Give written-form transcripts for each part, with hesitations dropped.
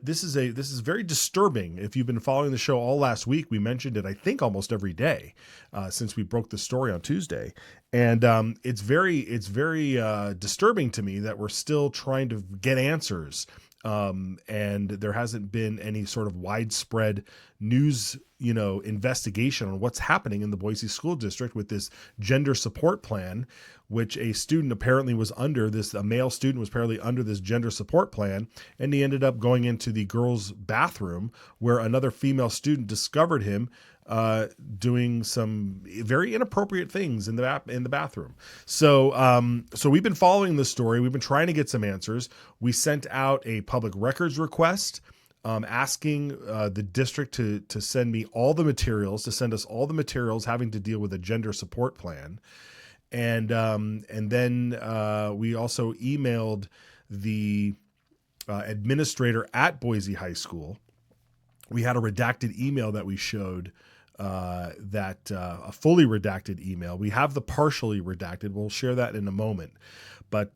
This is very disturbing. If you've been following the show all last week, we mentioned it, I think, almost every day since we broke the story on Tuesday, and it's very disturbing to me that we're still trying to get answers, and there hasn't been any sort of widespread news, investigation on what's happening in the Boise School District with this gender support plan, which a student apparently was under this, a male student was apparently under this gender support plan. And he ended up going into the girls' bathroom where another female student discovered him doing some very inappropriate things in the bathroom. So we've been following this story. We've been trying to get some answers. We sent out a public records request, asking the district to send us all the materials having to deal with a gender support plan. And then we also emailed the administrator at Boise High School. We had a redacted email that we showed, a fully redacted email. We have the partially redacted. We'll share that in a moment. But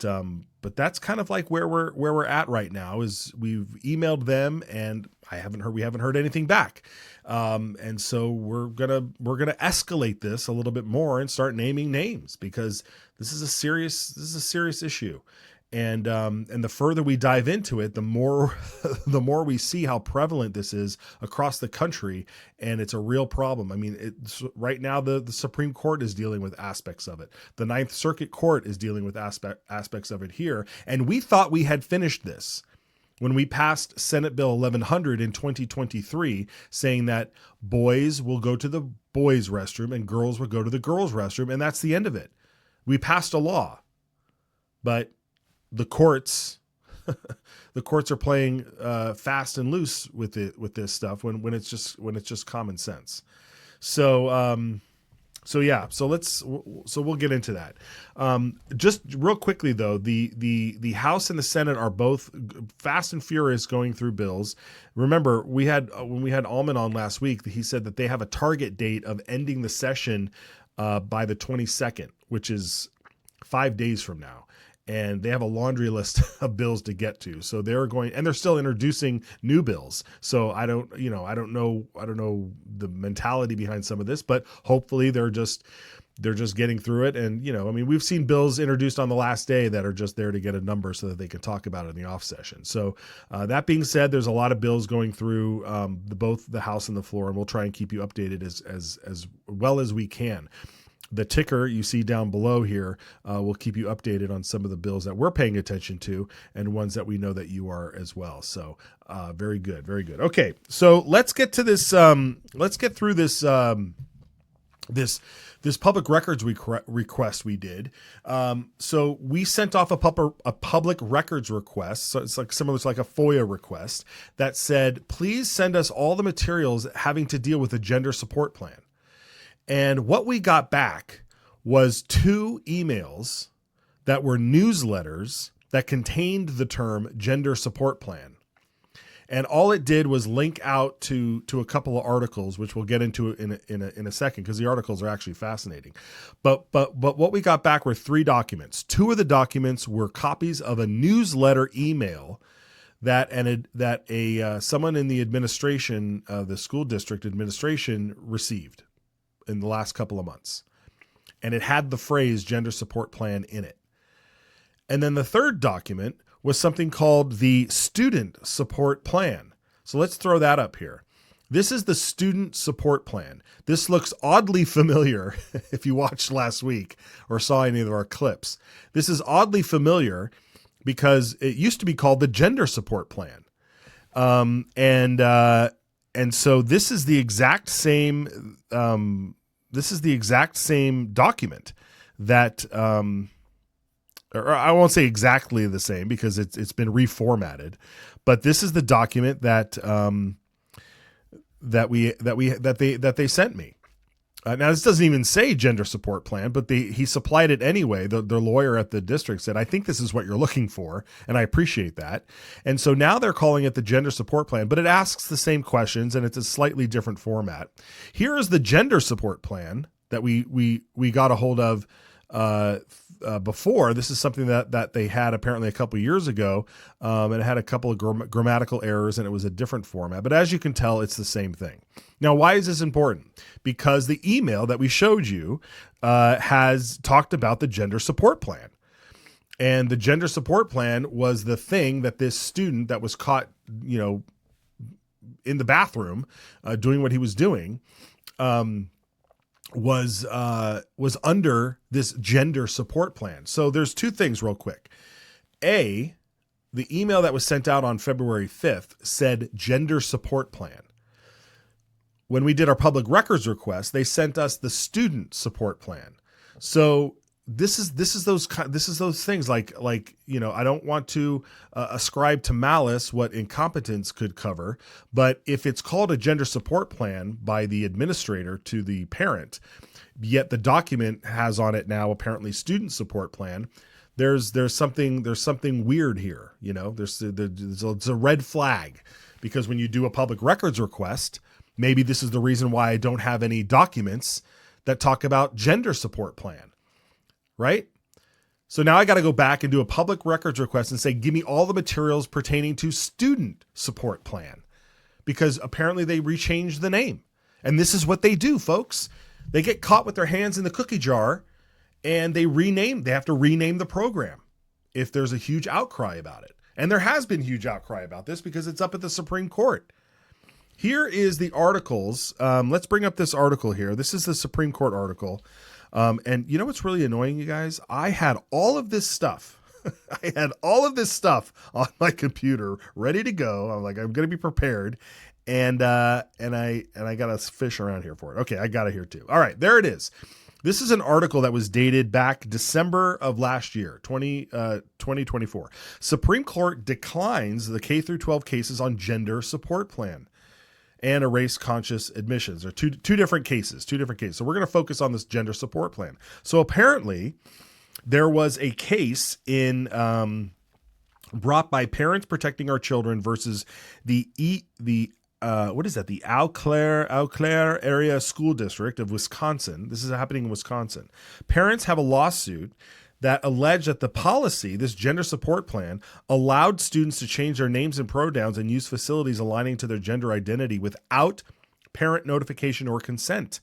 that's kind of like where we're at right now. Is we've emailed them and we haven't heard anything back. And so we're gonna escalate this a little bit more and start naming names, because this is a serious issue. And the further we dive into it, the more we see how prevalent this is across the country, and it's a real problem. I mean, right now the Supreme Court is dealing with aspects of it. The Ninth Circuit Court is dealing with aspects of it here, and we thought we had finished this when we passed Senate Bill 1100 in 2023, saying that boys will go to the boys' restroom and girls will go to the girls' restroom, and that's the end of it. We passed a law, but the courts are playing fast and loose with this stuff when it's just common sense. So we'll get into that. Just real quickly though, the House and the Senate are both fast and furious going through bills. Remember, when we had Alman on last week, he said that they have a target date of ending the session by the 22nd, which is 5 days from now. And they have a laundry list of bills to get to. So they're still introducing new bills. So I don't know the mentality behind some of this, but hopefully they're just getting through it. And, we've seen bills introduced on the last day that are just there to get a number so that they can talk about it in the off session. So that being said, there's a lot of bills going through both the House and the floor, and we'll try and keep you updated as well as we can. The ticker you see down below here will keep you updated on some of the bills that we're paying attention to and ones that we know that you are as well. So very good, very good. Okay, so let's get to this. Let's get through this. This public records request we did. So we sent off a public records request. So it's like similar to like a FOIA request that said, please send us all the materials having to deal with the gender support plan. And what we got back was 2 emails that were newsletters that contained the term gender support plan. And all it did was link out to a couple of articles, which we'll get into in a second, because the articles are actually fascinating. But what we got back were 3 documents. 2 of the documents were copies of a newsletter email that someone in the administration, the school district administration, received in the last couple of months. And it had the phrase gender support plan in it. And then the 3rd document was something called the student support plan. So let's throw that up here. This is the student support plan. This looks oddly familiar if you watched last week or saw any of our clips. This is oddly familiar because it used to be called the gender support plan. And so this is the exact same. This is the exact same document that, or I won't say exactly the same because it's been reformatted, but this is the document that they sent me. Now this doesn't even say gender support plan, but he supplied it anyway. The lawyer at the district said, I think this is what you're looking for. And I appreciate that. And so now they're calling it the gender support plan, but it asks the same questions and it's a slightly different format. Here is the gender support plan that we got a hold of before. This is something that they had apparently a couple years ago, and it had a couple of grammatical errors, and it was a different format. But as you can tell, it's the same thing. Now, why is this important? Because the email that we showed you has talked about the gender support plan. And the gender support plan was the thing that this student that was caught, in the bathroom doing what he was doing, was under this gender support plan. So there's two things real quick. A, the email that was sent out on February 5th said gender support plan. When we did our public records request, they sent us the student support plan. So this is those things like I don't want to ascribe to malice what incompetence could cover, but if it's called a gender support plan by the administrator to the parent, yet the document has on it now apparently student support plan, there's something weird here. There's a red flag, because when you do a public records request, maybe this is the reason why I don't have any documents that talk about gender support plan. Right? So now I got to go back and do a public records request and say, give me all the materials pertaining to student support plan, because apparently they rechanged the name. And this is what they do, folks. They get caught with their hands in the cookie jar and they have to rename the program if there's a huge outcry about it. And there has been huge outcry about this because it's up at the Supreme Court. Here is the articles. Let's bring up this article here. This is the Supreme Court article. And you know what's really annoying, you guys? I had all of this stuff. I had all of this stuff on my computer ready to go. I'm like, I'm going to be prepared. And I got to fish around here for it. Okay, I got it here too. All right, there it is. This is an article that was dated back December of last year, 2024. Supreme Court declines the K through 12 cases on gender support plan and a race-conscious admissions. Are two different cases. So we're going to focus on this gender support plan. So apparently, there was a case brought by Parents Protecting Our Children versus the Eau Claire Area School District of Wisconsin. This is happening in Wisconsin. Parents have a lawsuit that alleged that the policy, this gender support plan, allowed students to change their names and pronouns and use facilities aligning to their gender identity without parent notification or consent.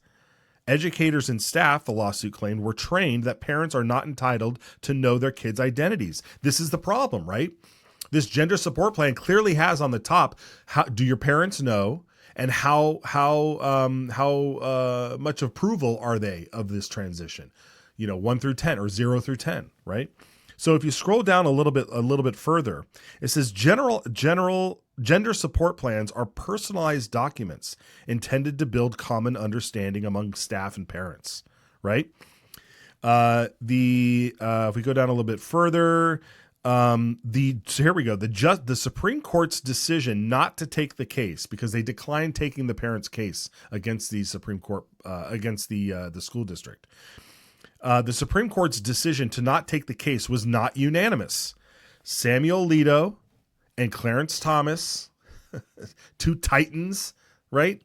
Educators and staff, the lawsuit claimed, were trained that parents are not entitled to know their kids' identities. This is the problem, right? This gender support plan clearly has on the top, how do your parents know, and how much approval are they of this transition? 1 through 10 or 0 through 10, right? So if you scroll down a little bit further, it says general gender support plans are personalized documents intended to build common understanding among staff and parents, right? If we go down a little bit further, so here we go. The Supreme Court's decision not to take the case, because they declined taking the parents' case against the Supreme Court, against the school district. The Supreme Court's decision to not take the case was not unanimous. Samuel Alito and Clarence Thomas, two titans, right,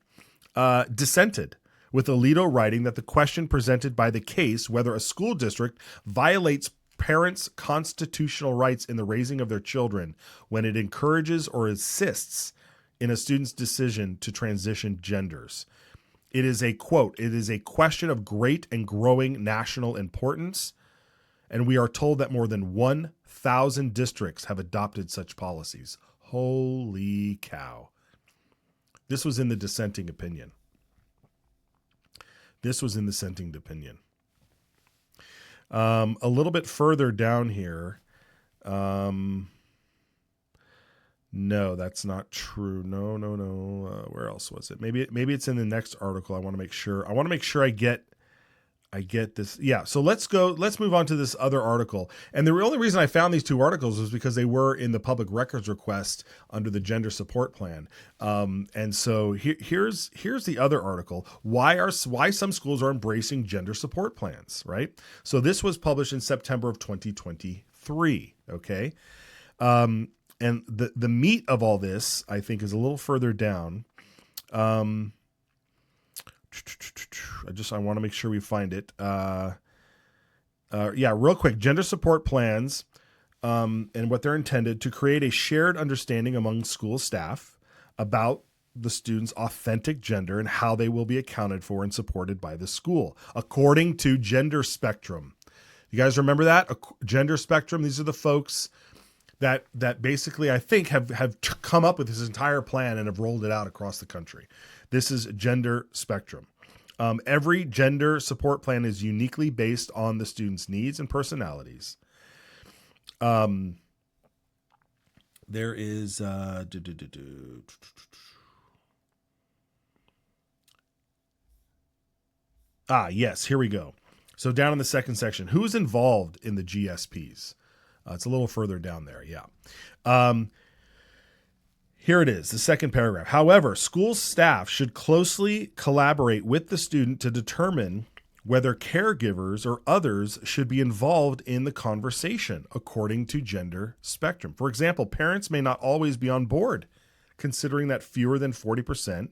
dissented, with Alito writing that the question presented by the case, whether a school district violates parents' constitutional rights in the raising of their children when it encourages or assists in a student's decision to transition genders. It is a quote, it is a question of great and growing national importance, and we are told that more than 1,000 districts have adopted such policies. Holy cow. This was in the dissenting opinion. A little bit further down here, no, that's not true. No. Where else was it? Maybe it's in the next article. I want to make sure I get this. Yeah. So let's move on to this other article. And the only reason I found these two articles was because they were in the public records request under the gender support plan. And so here's the other article. Why some schools are embracing gender support plans, right? So this was published in September of 2023. Okay. And the meat of all this, I think, is a little further down. I want to make sure we find it. Real quick, gender support plans and what they're intended to create a shared understanding among school staff about the student's authentic gender and how they will be accounted for and supported by the school, according to Gender Spectrum. You guys remember that? Gender Spectrum, these are the folks that basically, I think, have come up with this entire plan and have rolled it out across the country. This is Gender Spectrum. Every gender support plan is uniquely based on the student's needs and personalities. There is yes, here we go. So down in the second section, who's involved in the GSPs? It's a little further down there. Yeah. Here it is, the second paragraph. However, school staff should closely collaborate with the student to determine whether caregivers or others should be involved in the conversation, according to Gender Spectrum. For example, parents may not always be on board, considering that fewer than 40%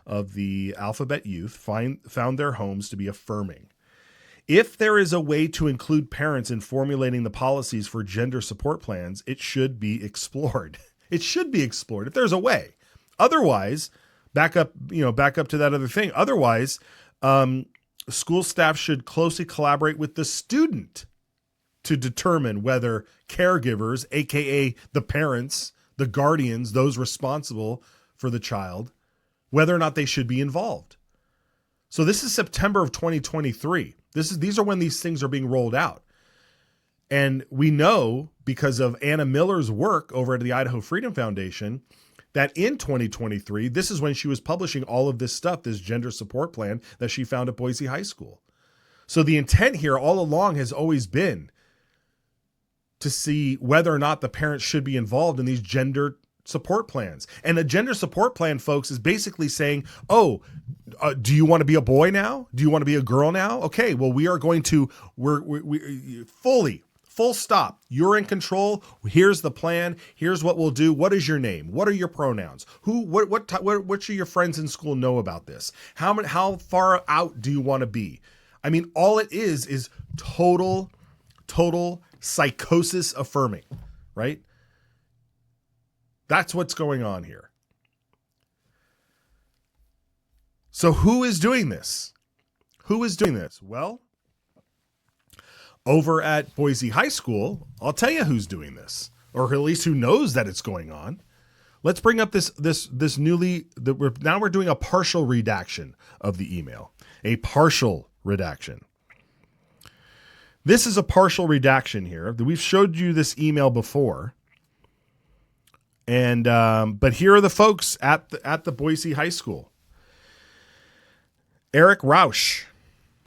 of the alphabet youth found their homes to be affirming. If there is a way to include parents in formulating the policies for gender support plans, it should be explored. It should be explored if there's a way. Otherwise, back up to that other thing. Otherwise, school staff should closely collaborate with the student to determine whether caregivers, aka the parents, the guardians, those responsible for the child, whether or not they should be involved. So this is September of 2023. These are when these things are being rolled out. And we know, because of Anna Miller's work over at the Idaho Freedom Foundation, that in 2023, this is when she was publishing all of this stuff, this gender support plan that she found at Boise High School. So the intent here all along has always been to see whether or not the parents should be involved in these gender support plans. And a gender support plan, folks, is basically saying, do you want to be a boy now? Do you want to be a girl now? Okay, well, we are going to, we're full stop. You're in control. Here's the plan. Here's what we'll do. What is your name? What are your pronouns? What should your friends in school know about this? How far out do you want to be? I mean, all it is total psychosis affirming, right? That's what's going on here. So who is doing this? Who is doing this? Well, over at Boise High School, I'll tell you who's doing this, or at least who knows that it's going on. Let's bring up this now we're doing a partial redaction of the email. A partial redaction. This is a partial redaction here. We've showed you this email before. And but here are the folks at the Boise High School. Eric Rausch,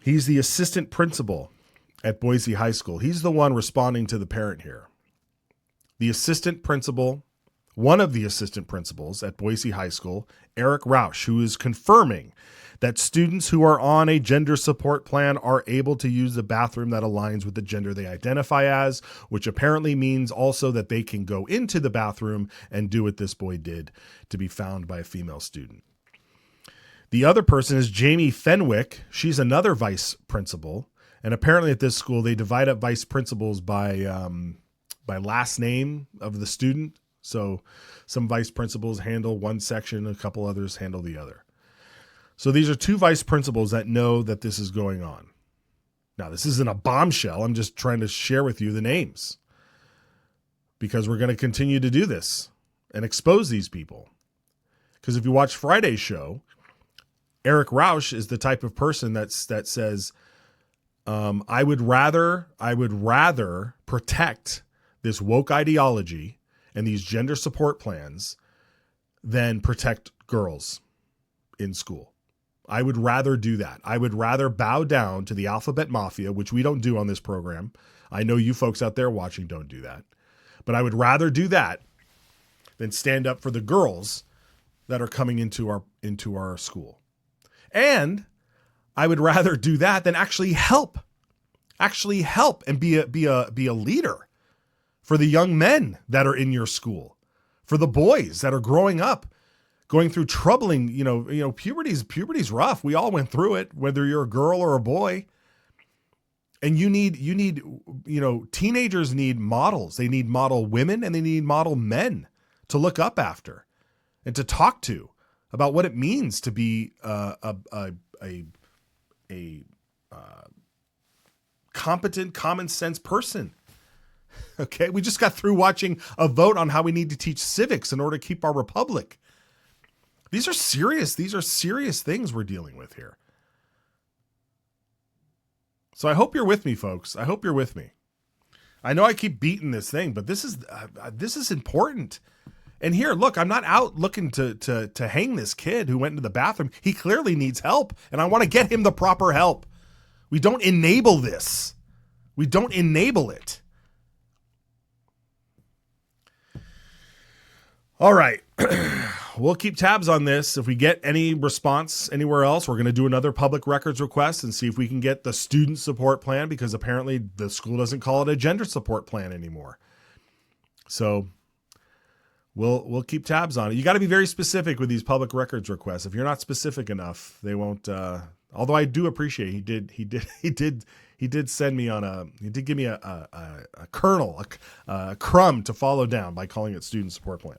he's the assistant principal at Boise High School. He's the one responding to the parent here. The assistant principal, one of the assistant principals at Boise High School, Eric Rausch, who is confirming that students who are on a gender support plan are able to use the bathroom that aligns with the gender they identify as, which apparently means also that they can go into the bathroom and do what this boy did to be found by a female student. The other person is Jamie Fenwick. She's another vice principal. And apparently at this school, they divide up vice principals by last name of the student. So some vice principals handle one section, a couple others handle the other. So these are two vice principals that know that this is going on. Now, this isn't a bombshell. I'm just trying to share with you the names because we're going to continue to do this and expose these people. Because if you watch Friday's show, Eric Rausch is the type of person that says, I would rather protect this woke ideology and these gender support plans than protect girls in school. I would rather do that. I would rather bow down to the alphabet mafia, which we don't do on this program. I know you folks out there watching don't do that. But I would rather do that than stand up for the girls that are coming into our school. And I would rather do that than actually help and be a leader for the young men that are in your school, for the boys that are growing up, going through troubling, puberty's rough. We all went through it, whether you're a girl or a boy. And teenagers need models. They need model women and they need model men to look up after and to talk to about what it means to be a competent, common sense person. Okay. We just got through watching a vote on how we need to teach civics in order to keep our republic. These are serious things we're dealing with here. So I hope you're with me, folks. I hope you're with me. I know I keep beating this thing, but this is important. And here, look, I'm not out looking to hang this kid who went into the bathroom. He clearly needs help, and I want to get him the proper help. We don't enable this. We don't enable it. All right. We'll keep tabs on this. If we get any response anywhere else, we're going to do another public records request and see if we can get the student support plan, because apparently the school doesn't call it a gender support plan anymore. So we'll keep tabs on it. You got to be very specific with these public records requests. If you're not specific enough, they won't. Although I do appreciate he did send me he did give me a kernel, a crumb to follow down by calling it student support plan.